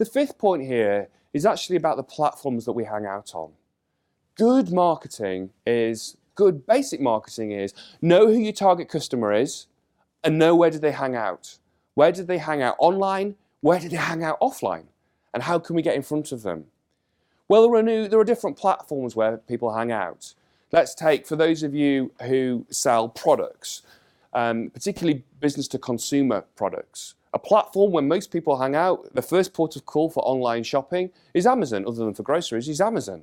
The fifth point here is actually about the platforms that we hang out on. Good basic marketing is know who your target customer is and know where do they hang out. Where do they hang out online? Where do they hang out offline? And how can we get in front of them? Well, there are different platforms where people hang out. Let's take, for those of you who sell products, particularly business to consumer products, a platform where most people hang out, the first port of call for online shopping is Amazon, other than for groceries, is Amazon.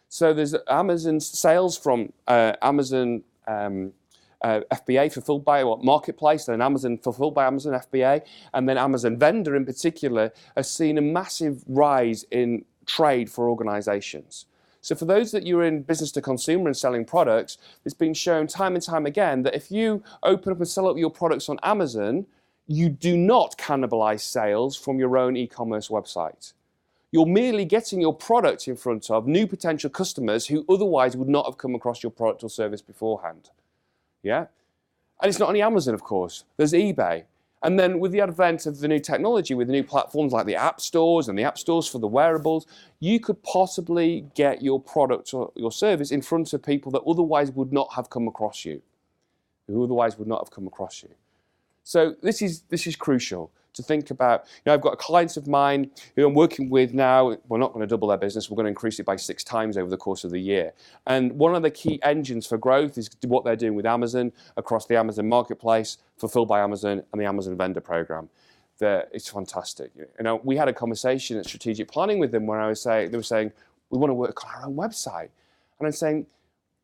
So there's Amazon sales from Amazon FBA fulfilled by Marketplace, then Amazon fulfilled by Amazon FBA, and then Amazon Vendor in particular has seen a massive rise in trade for organizations. So for those that you're in business to consumer and selling products, it's been shown time and time again that if you open up and sell up your products on Amazon, you do not cannibalize sales from your own e-commerce website. You're merely getting your product in front of new potential customers who otherwise would not have come across your product or service beforehand. Yeah? And it's not only Amazon, of course. There's eBay. And then with the advent of the new technology, with the new platforms like the app stores and the app stores for the wearables, you could possibly get your product or your service in front of people that otherwise would not have come across you. So this is crucial to think about. I've got clients of mine who I'm working with now. We're not going to double their business. We're going to increase it by 6 times over the course of the year. And one of the key engines for growth is what they're doing with Amazon across the Amazon Marketplace, fulfilled by Amazon, and the Amazon Vendor Program. It's fantastic. We had a conversation at strategic planning with them where they were saying, we want to work on our own website. And I'm saying,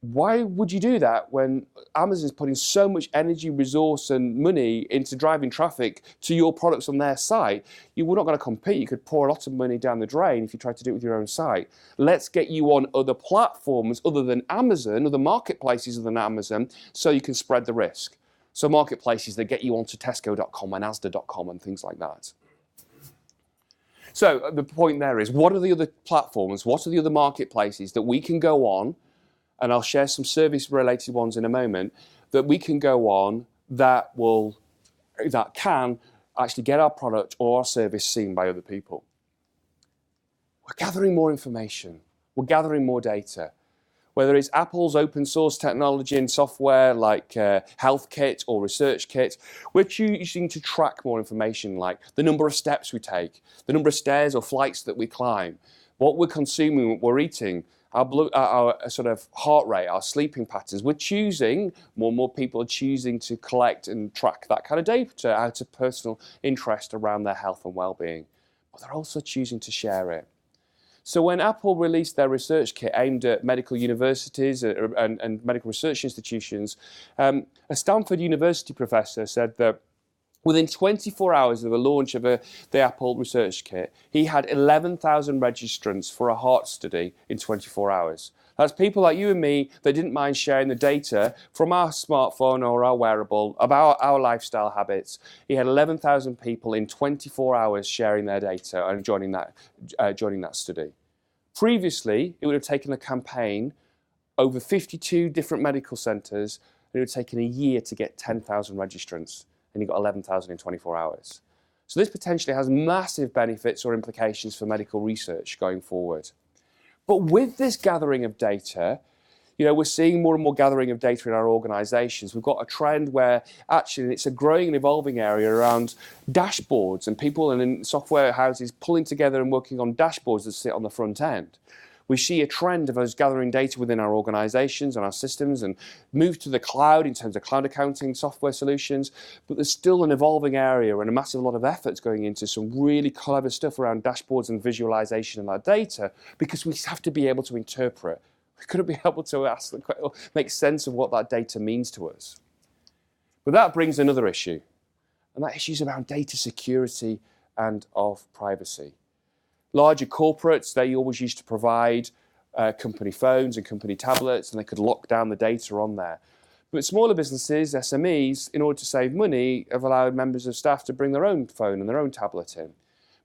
why would you do that when Amazon's putting so much energy, resource, and money into driving traffic to your products on their site? You were not going to compete. You could pour a lot of money down the drain if you tried to do it with your own site. Let's get you on other platforms other than Amazon, other marketplaces other than Amazon, so you can spread the risk. So marketplaces that get you onto Tesco.com and Asda.com and things like that. So the point there is, what are the other platforms, what are the other marketplaces that we can go on, and I'll share some service-related ones in a moment, that we can go on that can actually get our product or our service seen by other people. We're gathering more information. We're gathering more data. Whether it's Apple's open source technology and software like HealthKit or ResearchKit, we're choosing to track more information like the number of steps we take, the number of stairs or flights that we climb, what we're consuming, what we're eating, our sort of heart rate, our sleeping patterns. We're choosing, more and more people are choosing to collect and track that kind of data out of personal interest around their health and well-being. But they're also choosing to share it. So when Apple released their research kit aimed at medical universities and medical research institutions, a Stanford University professor said that within 24 hours of the launch of the Apple research kit, he had 11,000 registrants for a heart study in 24 hours. That's people like you and me that didn't mind sharing the data from our smartphone or our wearable about our lifestyle habits. He had 11,000 people in 24 hours sharing their data and joining that study. Previously, it would have taken a campaign over 52 different medical centres, and it would have taken a year to get 10,000 registrants, and he got 11,000 in 24 hours. So this potentially has massive benefits or implications for medical research going forward. But with this gathering of data, we're seeing more and more gathering of data in our organisations. We've got a trend where actually it's a growing and evolving area around dashboards and people and in software houses pulling together and working on dashboards that sit on the front end. We see a trend of us gathering data within our organisations and our systems and move to the cloud in terms of cloud accounting software solutions, but there's still an evolving area and a massive lot of efforts going into some really clever stuff around dashboards and visualization of that data, because we have to be able to interpret. We couldn't be able to make sense of what that data means to us. But that brings another issue, and that issue is around data security and of privacy. Larger corporates, they always used to provide company phones and company tablets, and they could lock down the data on there. But smaller businesses, SMEs, in order to save money, have allowed members of staff to bring their own phone and their own tablet in.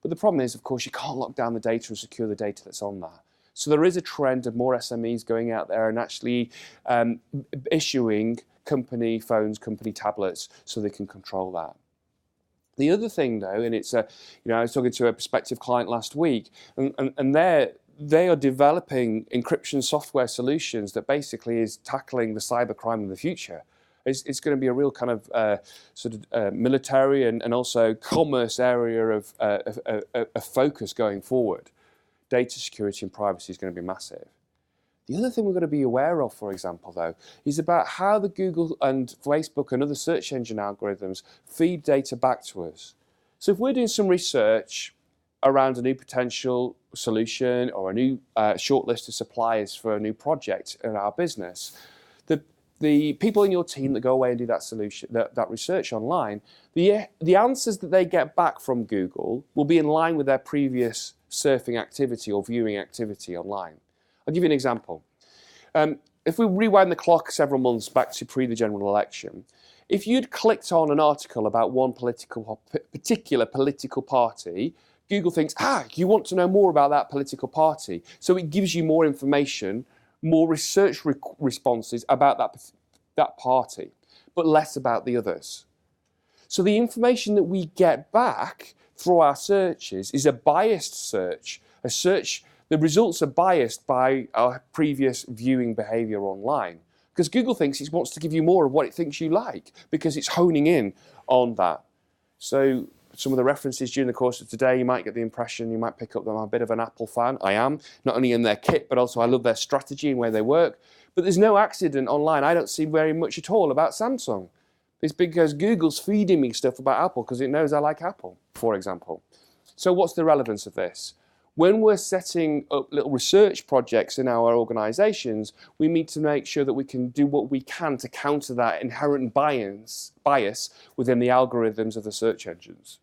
But the problem is, of course, you can't lock down the data and secure the data that's on there. So there is a trend of more SMEs going out there and actually issuing company phones, company tablets, so they can control that. The other thing, though, and it's I was talking to a prospective client last week, and they are developing encryption software solutions that basically is tackling the cybercrime of the future. It's going to be a real kind of military and also commerce area of focus going forward. Data security and privacy is going to be massive. The other thing we're going to be aware of, for example, though, is about how the Google and Facebook and other search engine algorithms feed data back to us. So if we're doing some research around a new potential solution or a new short list of suppliers for a new project in our business, the people in your team that go away and do that research online, the answers that they get back from Google will be in line with their previous surfing activity or viewing activity online. I'll give you an example. If we rewind the clock several months back to the general election, if you'd clicked on an article about one particular political party, Google thinks, you want to know more about that political party. So it gives you more information, more research responses about that party, but less about the others. So the information that we get back through our searches is a biased search, the results are biased by our previous viewing behavior online. Because Google thinks it wants to give you more of what it thinks you like, because it's honing in on that. So some of the references during the course of today, you might get the impression, you might pick up that I'm a bit of an Apple fan. I am, not only in their kit, but also I love their strategy and where they work. But there's no accident online. I don't see very much at all about Samsung. It's because Google's feeding me stuff about Apple because it knows I like Apple, for example. So what's the relevance of this? When we're setting up little research projects in our organizations, we need to make sure that we can do what we can to counter that inherent bias within the algorithms of the search engines.